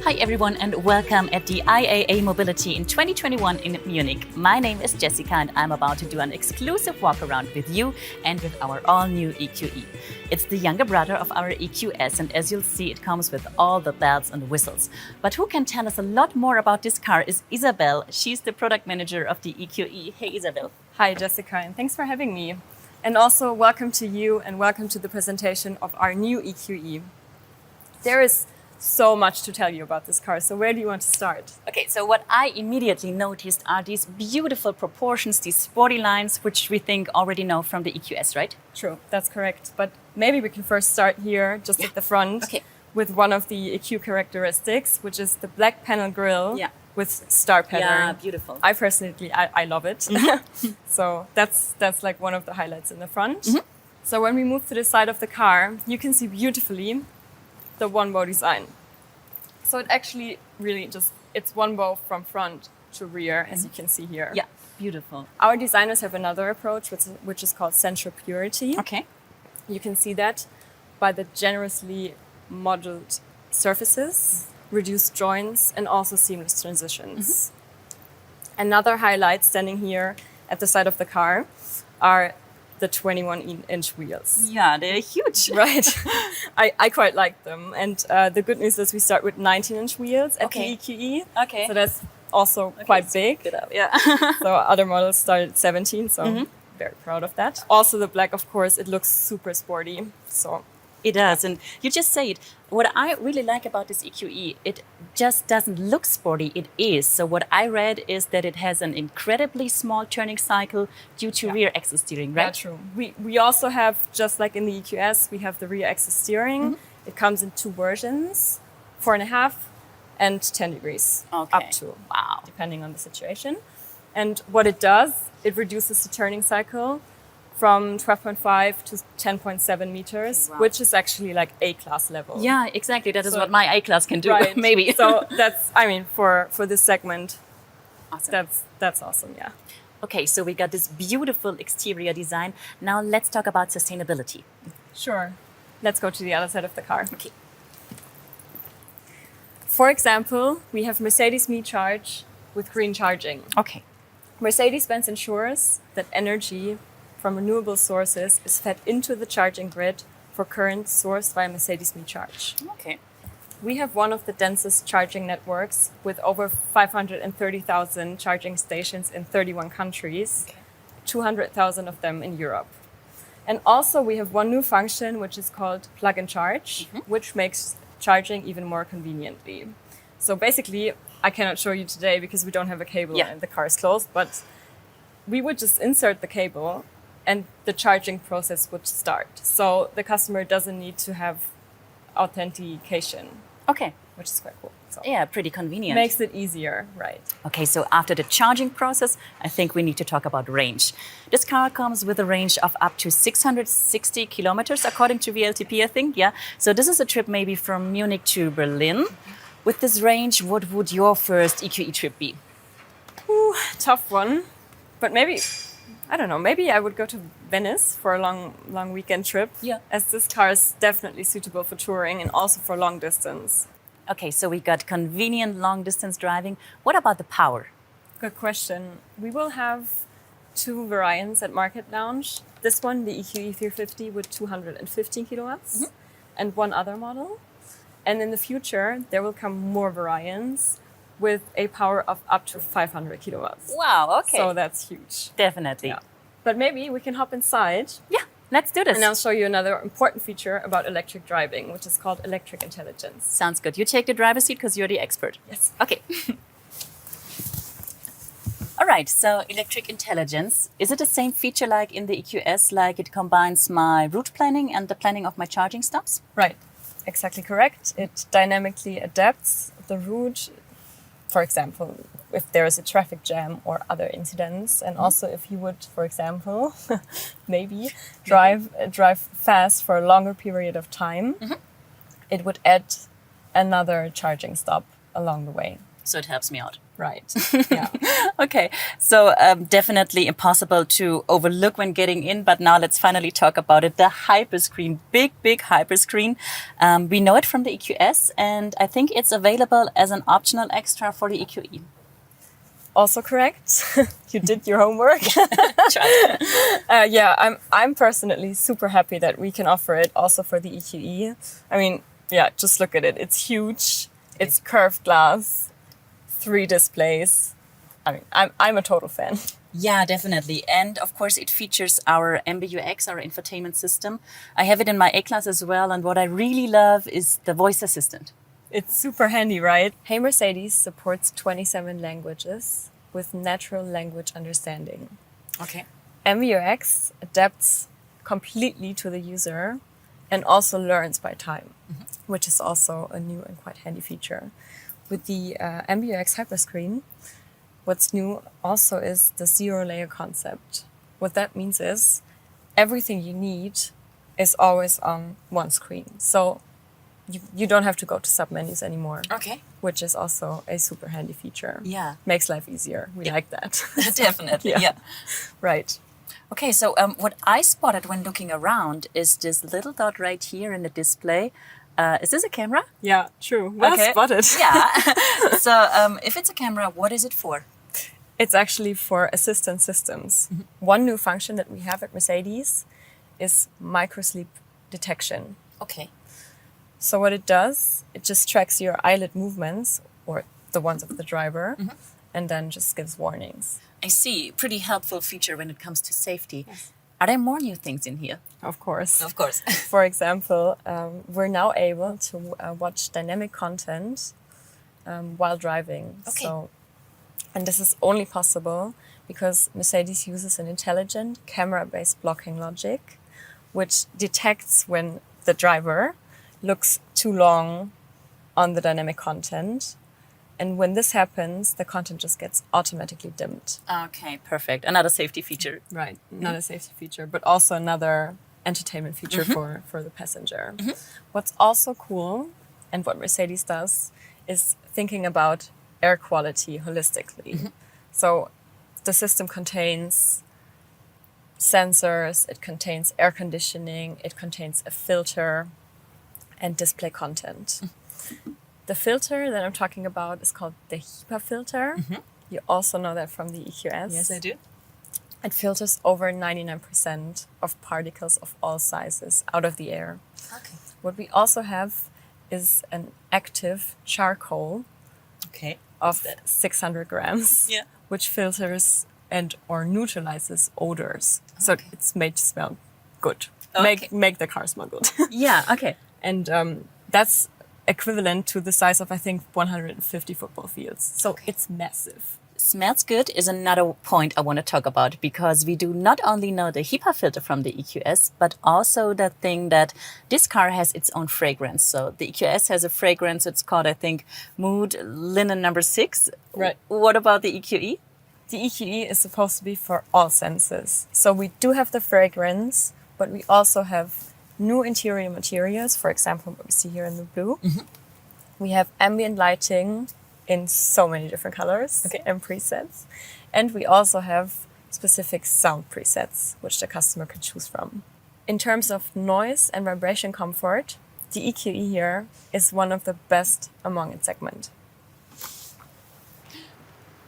Hi everyone and welcome at the IAA Mobility in 2021 in Munich. My name is Jessica and I'm about to do an exclusive walk around with you and with our all-new EQE. It's the younger brother of our EQS and as you'll see it comes with all the bells and whistles. But who can tell us a lot more about this car is Isabel. She's the product manager of the EQE. Hey Isabel. Hi Jessica and thanks for having me. And also welcome to you and welcome to the presentation of our new EQE. There is so much to tell you about this car, so where do you want to start? Okay, so what I immediately noticed are these beautiful proportions, these sporty lines, which we think already know from the EQS, right? True, that's correct. But maybe we can first start here, just at the front, with one of the EQ characteristics, which is the black panel grille with star pattern. Yeah, beautiful. I personally, I love it. Mm-hmm. So that's like one of the highlights in the front. Mm-hmm. So when we move to the side of the car, you can see beautifully the one bow design. So it actually really it's one bow from front to rear, as you can see here. Yeah, beautiful. Our designers have another approach, which is called central purity. Okay. You can see that by the generously modeled surfaces, reduced joints, and also seamless transitions. Mm-hmm. Another highlight standing here at the side of the car are the 21-inch wheels. Yeah, they're huge. Right. I quite like them. And the good news is we start with 19-inch wheels at the EQE. Okay. So that's also quite big. Yeah. So other models start at 17, so I'm very proud of that. Also the black, of course, it looks super sporty. So it does. And you just say it. What I really like about this EQE, it just doesn't look sporty, it is. So what I read is that it has an incredibly small turning cycle due to rear axis steering, right? Yeah, true. We also have, just like in the EQS, we have the rear axis steering. Mm-hmm. It comes in two versions, 4.5 and 10 degrees up to, depending on the situation. And what it does, it reduces the turning cycle from 12.5 to 10.7 meters, which is actually like A-class level. Yeah, exactly. That is what my A-class can do, maybe. So that's, I mean, for this segment, that's awesome, yeah. Okay, so we got this beautiful exterior design. Now let's talk about sustainability. Sure. Let's go to the other side of the car. Okay. For example, we have Mercedes Me Charge with green charging. Okay. Mercedes-Benz ensures that energy from renewable sources is fed into the charging grid for current sourced via Mercedes Me Charge. Okay. We have one of the densest charging networks with over 530,000 charging stations in 31 countries, 200,000 of them in Europe. And also we have one new function which is called plug and charge, which makes charging even more conveniently. So basically, I cannot show you today because we don't have a cable and the car is closed, but we would just insert the cable and the charging process would start. So the customer doesn't need to have authentication. Okay. Which is quite cool. So yeah, pretty convenient. Makes it easier, right. Okay, so after the charging process, I think we need to talk about range. This car comes with a range of up to 660 kilometers, according to VLTP, I think, yeah. So this is a trip maybe from Munich to Berlin. With this range, what would your first EQE trip be? Ooh, tough one. But maybe, I don't know, maybe I would go to Venice for a long weekend trip. Yeah. As this car is definitely suitable for touring and also for long distance. Okay, so we got convenient long distance driving. What about the power? Good question. We will have two variants at Market Lounge. This one, the EQE 350 with 215 kilowatts and one other model. And in the future, there will come more variants with a power of up to 500 kilowatts. Wow, okay. So that's huge. Definitely. Yeah. But maybe we can hop inside. Yeah, let's do this. And I'll show you another important feature about electric driving, which is called electric intelligence. Sounds good. You take the driver's seat because you're the expert. Yes. Okay. All right, so electric intelligence. Is it the same feature like in the EQS, like it combines my route planning and the planning of my charging stops? Right. Exactly correct. It dynamically adapts the route, for example, if there is a traffic jam or other incidents, and also if you would, for example, maybe drive fast for a longer period of time, it would add another charging stop along the way. So it helps me out. Right. Yeah. Okay, so definitely impossible to overlook when getting in, but now let's finally talk about it. The hyperscreen, big hyperscreen. We know it from the EQS, and I think it's available as an optional extra for the EQE. Also correct. You did your homework. Try. Yeah, I'm personally super happy that we can offer it also for the EQE. I mean, yeah, just look at it. It's huge. It's curved glass, 3 displays. I mean, I'm a total fan. Yeah, definitely. And of course, it features our MBUX, our infotainment system. I have it in my A-Class as well. And what I really love is the voice assistant. It's super handy, right? Hey Mercedes supports 27 languages with natural language understanding. Okay. MBUX adapts completely to the user and also learns by time, which is also a new and quite handy feature. With the MBUX Hyperscreen, what's new also is the zero-layer concept. What that means is everything you need is always on one screen. So you don't have to go to submenus anymore. Okay. Which is also a super handy feature. Yeah. Makes life easier. We like that. Definitely, yeah. Right. Okay, so what I spotted when looking around is this little dot right here in the display. Is this a camera? Yeah, true. Well spotted. Yeah. So if it's a camera, what is it for? It's actually for assistant systems. One new function that we have at Mercedes is microsleep detection. Okay. So what it does, it just tracks your eyelid movements, or the ones of the driver, and then just gives warnings. I see. Pretty helpful feature when it comes to safety. Yes. Are there more new things in here? Of course. Of course. For example, we're now able to watch dynamic content while driving. Okay. So, and this is only possible because Mercedes uses an intelligent camera-based blocking logic, which detects when the driver looks too long on the dynamic content. And when this happens, the content just gets automatically dimmed. Okay, perfect. Another safety feature. Right. Not a safety feature, but also another entertainment feature for the passenger. What's also cool, and what Mercedes does, is thinking about air quality holistically. So the system contains sensors, it contains air conditioning, it contains a filter, and display content. The filter that I'm talking about is called the HEPA filter. You also know that from the EQS. Yes, I do. It filters over 99% of particles of all sizes out of the air. Okay. What we also have is an active charcoal of 600 grams, which filters and or neutralizes odors. So it's made to smell good. Make the car smell good. Yeah, okay. And that's equivalent to the size of, I think, 150 football fields. So it's massive. Smells good is another point I want to talk about, because we do not only know the HEPA filter from the EQS, but also the thing that this car has its own fragrance. So the EQS has a fragrance, it's called, I think, Mood Linen number 6. Right. What about the EQE? The EQE is supposed to be for all senses. So we do have the fragrance, but we also have new interior materials, for example, what we see here in the blue. We have ambient lighting in so many different colors and presets. And we also have specific sound presets, which the customer can choose from. In terms of noise and vibration comfort, the EQE here is one of the best among its segment.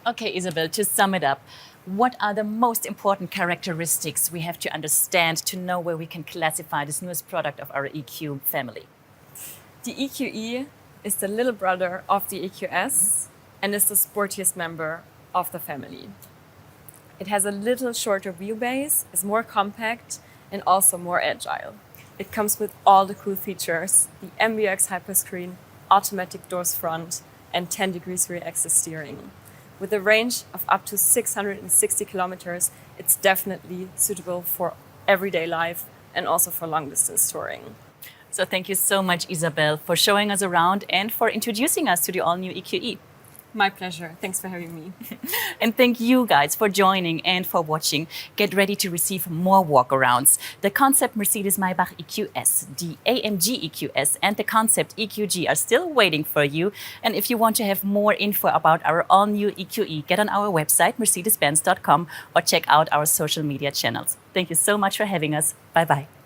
Okay, Isabel, to sum it up, what are the most important characteristics we have to understand to know where we can classify this newest product of our EQ family? The EQE is the little brother of the EQS and is the sportiest member of the family. It has a little shorter wheelbase, is more compact and also more agile. It comes with all the cool features: the MBUX Hyperscreen, automatic doors front, and 10 degrees rear axis steering. With a range of up to 660 kilometers, it's definitely suitable for everyday life and also for long distance touring. So thank you so much, Isabel, for showing us around and for introducing us to the all-new EQE. My pleasure. Thanks for having me. And thank you guys for joining and for watching. Get ready to receive more walkarounds. The Concept Mercedes-Maybach EQS, the AMG EQS, and the Concept EQG are still waiting for you. And if you want to have more info about our all-new EQE, get on our website, mercedes-benz.com, or check out our social media channels. Thank you so much for having us. Bye-bye.